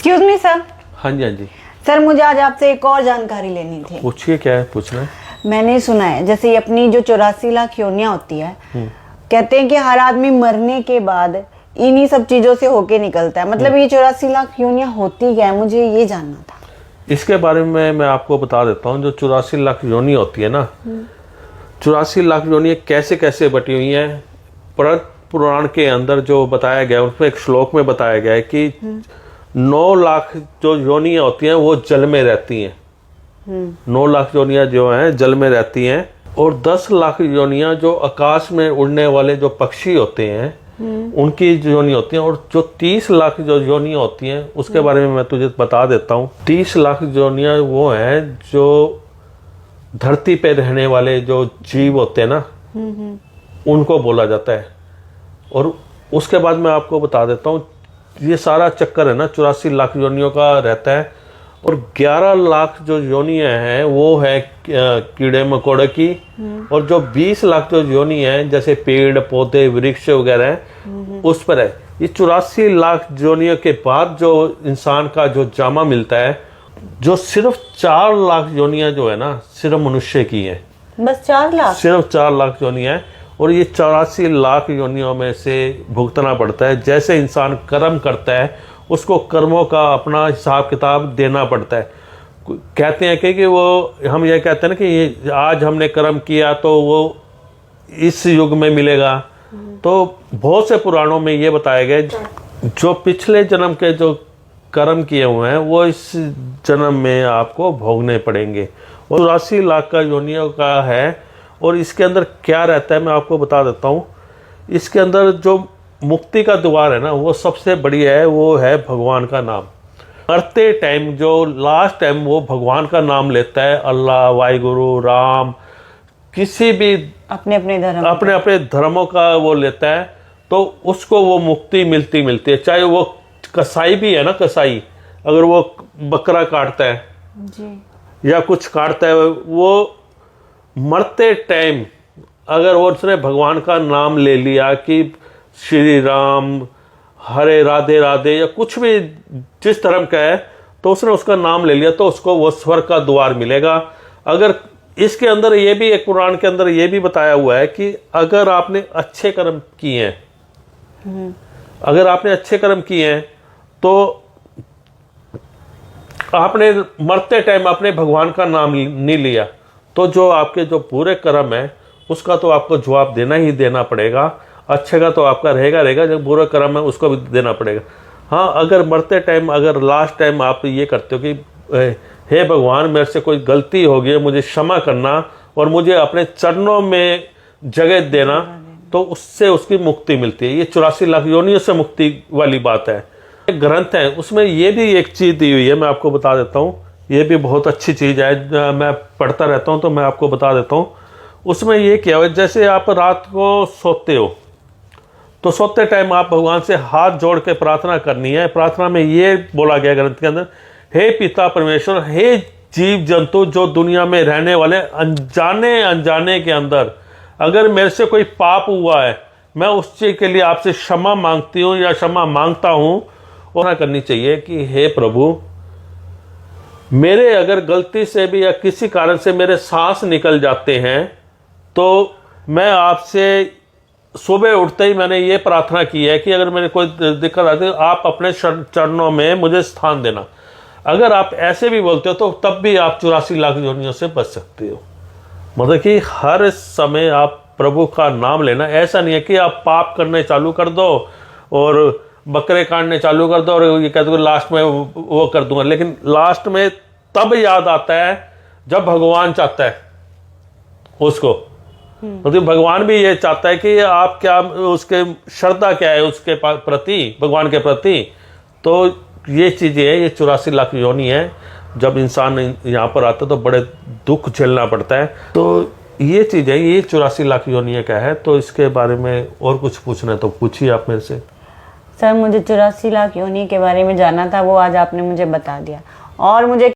Excuse me sir. हाँ जी, हाँ जी। Sir मुझे आज आपसे एक और जानकारी लेनी थी। पूछिए, क्या है पूछना है? मैंने सुना है जैसे ये अपनी जो 84 लाख योनियां होती है, कहते हैं कि हर आदमी मरने के बाद इन्हीं सब चीजों से होके निकलता है। मतलब ये 84 लाख योनियां होती क्या है, मुझे ये जानना था। इसके बारे में मैं आपको बता देता हूँ। जो 84 लाख योनि होती है ना, 84 लाख योनि कैसे कैसे बटी हुई हैं, परत पुराण के अंदर जो बताया गया उसमें एक श्लोक में बताया गया है कि 9 लाख जो योनियां होती हैं वो जल में रहती हैं। 9 लाख योनियां जो हैं जल में रहती हैं, और 10 लाख योनियां जो आकाश में उड़ने वाले जो पक्षी होते हैं उनकी योनि होती हैं। और जो 30 लाख जो योनियां होती हैं उसके बारे में मैं तुझे बता देता हूँ। 30 लाख योनियां वो हैं जो धरती पे रहने वाले जो जीव होते हैं ना, उनको बोला जाता है। और उसके बाद मैं आपको बता देता हूँ, ये सारा चक्कर है ना 84 लाख योनियों का रहता है। और 11 लाख जो योनियां हैं वो है कीड़े मकोड़े की, और जो 20 लाख जो योनि हैं जैसे पेड़ पौधे वृक्ष वगैरह हैं उस पर है। ये 84 लाख योनियों के बाद जो इंसान का जो जामा मिलता है, जो सिर्फ 4 लाख योनियां जो है ना सिर्फ मनुष्य की है। बस 4 लाख? सिर्फ 4 लाख योनियां हैं। और ये 84 लाख योनियों में से भुगतना पड़ता है। जैसे इंसान कर्म करता है उसको कर्मों का अपना हिसाब किताब देना पड़ता है। कहते हैं कि वो हम ये कहते हैं ना कि ये आज हमने कर्म किया तो वो इस युग में मिलेगा। तो बहुत से पुराणों में ये बताया गया जो पिछले जन्म के जो कर्म किए हुए हैं वो इस जन्म में आपको भोगने पड़ेंगे। और 84 लाख का योनियों का है। और इसके अंदर क्या रहता है मैं आपको बता देता हूँ। इसके अंदर जो मुक्ति का द्वार है ना वो सबसे बढ़िया है, वो है भगवान का नाम। मरते टाइम जो लास्ट टाइम वो भगवान का नाम लेता है, अल्लाह, वाहिगुरु, राम, किसी भी अपने अपने धर्मों का वो लेता है, तो उसको वो मुक्ति मिलती है। चाहे वो कसाई भी है ना, कसाई अगर वो बकरा काटता है जी या कुछ काटता है, वो मरते टाइम अगर वो उसने भगवान का नाम ले लिया कि श्री राम, हरे, राधे राधे या कुछ भी जिस धर्म का है, तो उसने उसका नाम ले लिया तो उसको वो स्वर्ग का द्वार मिलेगा। अगर इसके अंदर ये भी एक पुराण के अंदर ये भी बताया हुआ है कि अगर आपने अच्छे कर्म किए हैं, अगर आपने अच्छे कर्म किए हैं तो आपने मरते टाइम आपने भगवान का नाम नहीं लिया, तो जो आपके जो पूरे कर्म है उसका तो आपको जवाब देना ही देना पड़ेगा। अच्छे का तो आपका रहेगा, जो बुरा कर्म है उसको भी देना पड़ेगा। हाँ, अगर मरते टाइम अगर लास्ट टाइम आप ये करते हो कि हे भगवान मेरे से कोई गलती हो गई, मुझे क्षमा करना और मुझे अपने चरणों में जगह देना, तो उससे उसकी मुक्ति मिलती है। ये 84 लाख योनियों से मुक्ति वाली बात है। एक ग्रंथ है उसमें ये भी एक चीज़ दी हुई है, मैं आपको बता देता हूँ। ये भी बहुत अच्छी चीज़ है, मैं पढ़ता रहता हूँ तो मैं आपको बता देता हूँ। उसमें ये क्या है, जैसे आप रात को सोते हो तो सोते टाइम आप भगवान से हाथ जोड़ के प्रार्थना करनी है। प्रार्थना में ये बोला गया ग्रंथ के अंदर, हे पिता परमेश्वर, हे जीव जंतु जो दुनिया में रहने वाले अनजाने अनजाने के अंदर अगर मेरे से कोई पाप हुआ है, मैं उस चीज़ के लिए आपसे क्षमा मांगती हूँ या क्षमा मांगता हूँ। और करनी चाहिए कि हे प्रभु, मेरे अगर गलती से भी या किसी कारण से मेरे सांस निकल जाते हैं तो मैं आपसे सुबह उठते ही मैंने ये प्रार्थना की है कि अगर मेरे कोई दिक्कत आती है आप अपने चरणों में मुझे स्थान देना। अगर आप ऐसे भी बोलते हो तो तब भी आप 84 लाख योनियों से बच सकते हो। मतलब कि हर समय आप प्रभु का नाम लेना। ऐसा नहीं है कि आप पाप करने चालू कर दो और बकरे काटने चालू कर दो और ये कहते हो लास्ट में वो कर दूंगा, लेकिन लास्ट में तब याद आता है जब भगवान चाहता है उसको। मतलब भगवान भी ये चाहता है कि आप क्या उसके श्रद्धा क्या है उसके प्रति, भगवान के प्रति। तो ये चीज़ें है, ये 84 लाख योनि है। जब इंसान यहाँ पर आता है तो बड़े दुख झेलना पड़ता है। तो ये चीज़ है, ये 84 लाख योनि क्या है। तो इसके बारे में और कुछ पूछना है तो पूछिए आप मेरे से। सर मुझे 84 लाख योनि के बारे में जानना था, वो आज आपने मुझे बता दिया। और मुझे